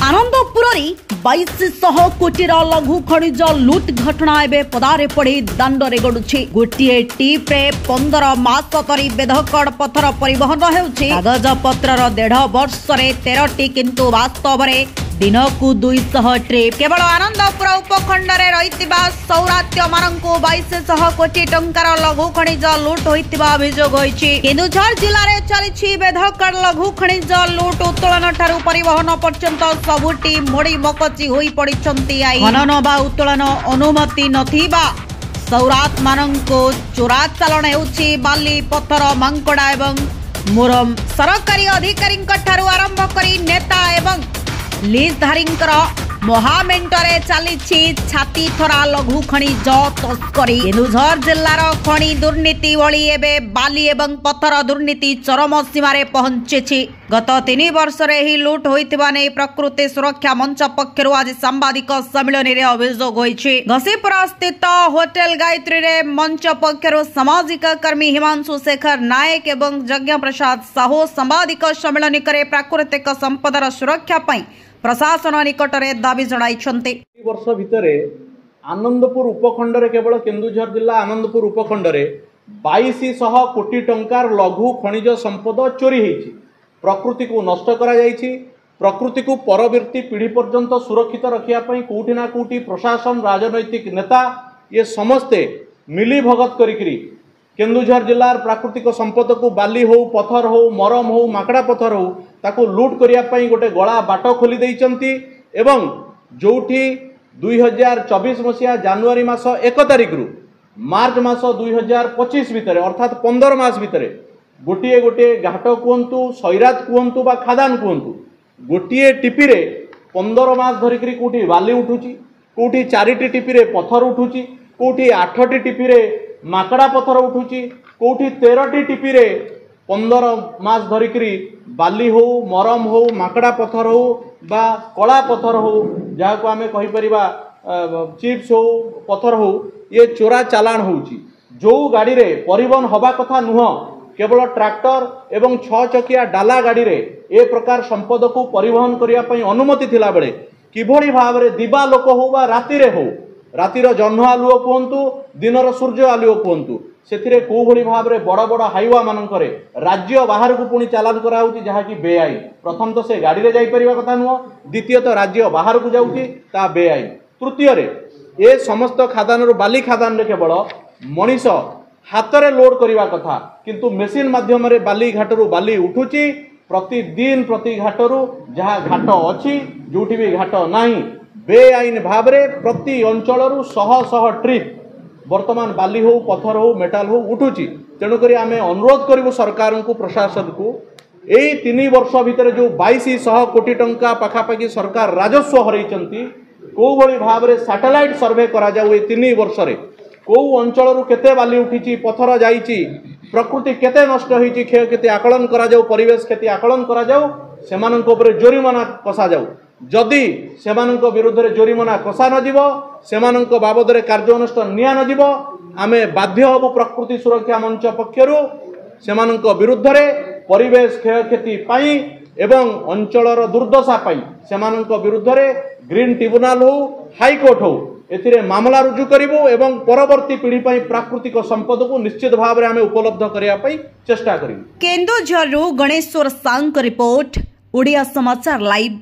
आनंदपुरी 2200 कोटीर लघु खनिज लुट घटना एवं पदारे पड़ी दांडरे गड़ुछि। गोटे टीप रे 15 मास धरी बेधकड़ पथर परिवहन होउछि। कागज पत्रर 1.5 वर्ष 13टी किंतु वास्तव में दिनकू 200 ट्रिप। केवल आनंदपुर उपखंड में रही सौरात्य मान 2200 कोटी टंकार लघु खनिज लुट होता अभियोग होइछि। केन्दुझर जिले में चली बेधकड़ लघु खनिज लुट उत्तोलन ठारू परिवहन पर्यंत सबुटी मोड़ी मकची होई पड़िछंती। खनन बा उत्तोलन अनुमति नथिबा सौरात मानंको चोरा चालाण हेउछि। बाली पत्थर मांकड़ा एवं मुरम सरकारी अधिकारी ठारू आरंभ करी नेता एवं लीजधारींकर महामेंटरे चली छाती थरा लघु खनिज तस्करी। केन्दुझर जिलार खनि दुर्नीति भली एबे बाली एवं पत्थर दुर्नीति चरम सीमारे पहुंची। गत 3 वर्ष ही लुट होइतिबा नै प्रकृति सुरक्षा मंच पक्षरु आज सांबादिक सम्मेलन रे अभियोग होइछि। घसीपुरा स्थित होटल गायत्री रे मंच पक्षरु सामाजिक कर्मी हिमांशु शेखर नायक एवं यज्ञ प्रसाद साहू सांबादिक सम्मेलन करे प्राकृतिक संपदर सुरक्षा पई प्रशासन निकट में दाबी जणाइछन्ते। वर्ष भितरे आनंदपुर उपखंड रे केवल केन्दुझर जिला आनंदपुर उपखंड रे 2200 कोटी टंकार लघु खनिज संपद चोरी होइछि। प्रकृति को नष्ट करा जाइछि। प्रकृति को परवर्ती पीढ़ी पर्यंत सुरक्षित रखिया पई कोठी ना कोठी प्रशासन राजनैतिक नेता ये समस्ते मिली भगत करिकरी केन्दुझर जिलार प्राकृतिक संपद को बाली हो पत्थर हो मरम हो माकड़ा पत्थर हो ताको लुट करिया पई गोटे गला बाट खोली दैचंती। एवं जोठी 2024 मसिया जनवरी मास 1 तारिख रु मार्च मास 2025 भितर अर्थात 15 मास भितर गोटे गोटे घाट कहतु सैरात कहतु बा खादान कहतु गोटे टीपी रे 15 मास धरिकी कोठी बाली उठुची, कोठी 4टी टीपी रे पत्थर उठुची, कोठी 8टी टीपी रे माकड़ा पत्थर उठुची, कोठी 13टी टीपी रे 15 मास धरिकी बाली हो मरम हो माकड़ा पत्थर हो बा कला पत्थर हो जहाँ को आमे कहि परिबा चिप्स हो पत्थर हो ये चोरा चालाण होउची। जो गाड़ी रे परिवहन हवा कथा नुह केवल ट्रैक्टर एवं 6 चकिया डाला गाड़ी रे ए प्रकार संपद को परिवहन करिया पई अनुमति थिला बेले किभଳି भाबरे दिबा लोक हो बा राति रे हो रातिर जह्न आलुओ कहतु दिनर सूर्य आलुओ कहतु से कौ भली भाव में बड़ बड़ हाइवा मानकरे राज्य बाहर को पुणी चालान कराऊँच जहाँकि बेआईन। प्रथम तो से गाड़ी रे जाई परिबा कथा नुह, द्वितीय तो राज्य बाहर को जाऊँगी ता बेआईन। तृतीय ए समस्त खादान बाली खादान केवल मनीष हाथ में लोड करने कथा किंतु मेसीन माध्यम बाली घाटरू बाली उठुची। प्रतिदिन प्रति घाटरू जहाँ घाट अच्छी जोटी भी घाट नहीं बेआईन भाव में प्रति अंचल शह शह ट्रिप वर्तमान बाली हो पत्थर हो मेटाल हो उठुची। तेणुक आम अनुरोध करूँ सरकार को प्रशासन को यही 3 वर्ष भितर जो 2200 कोटी टंका पाखापाखि सरकार राजस्व हरैचंती कौ भली भाव में सैटेलाइट सर्वे करा जाऊ। 3 वर्ष रे कौ अंचल केते बाली उठी पत्थर जाइछि प्रकृति केते नष्ट होइछि क्षयक्षति आकलन करा जाऊ, परिवेश क्षति आकलन करा जाऊ, सेमानक उपरे जोरिमाना कसा जाऊ। जदि सेमानक विरुद्ध रे जोरिमाना कसा न जीव सेमानक बाबद रे कार्यानुष्ठान निया न जीव आमे बाध्य हबु प्रकृति सुरक्षा मंच पक्षरु सेमानक विरुद्ध रे परिवेश क्षयक्षति पाई एवं अंचलर दुर्दशा पाई सेमानक विरुद्ध रे ग्रीन ट्रिब्यूनाल हो हाईकोर्ट हो एथिरे मामला रुजु करिवो एवं परवर्ती पीढ़ी पई प्राकृतिक संपद को निश्चित भाव में आमे उपलब्ध करिया पई चेष्टा करिवो। केन्दुझरु गणेश्वर सांग रिपोर्ट ओडिया समाचार लाइव।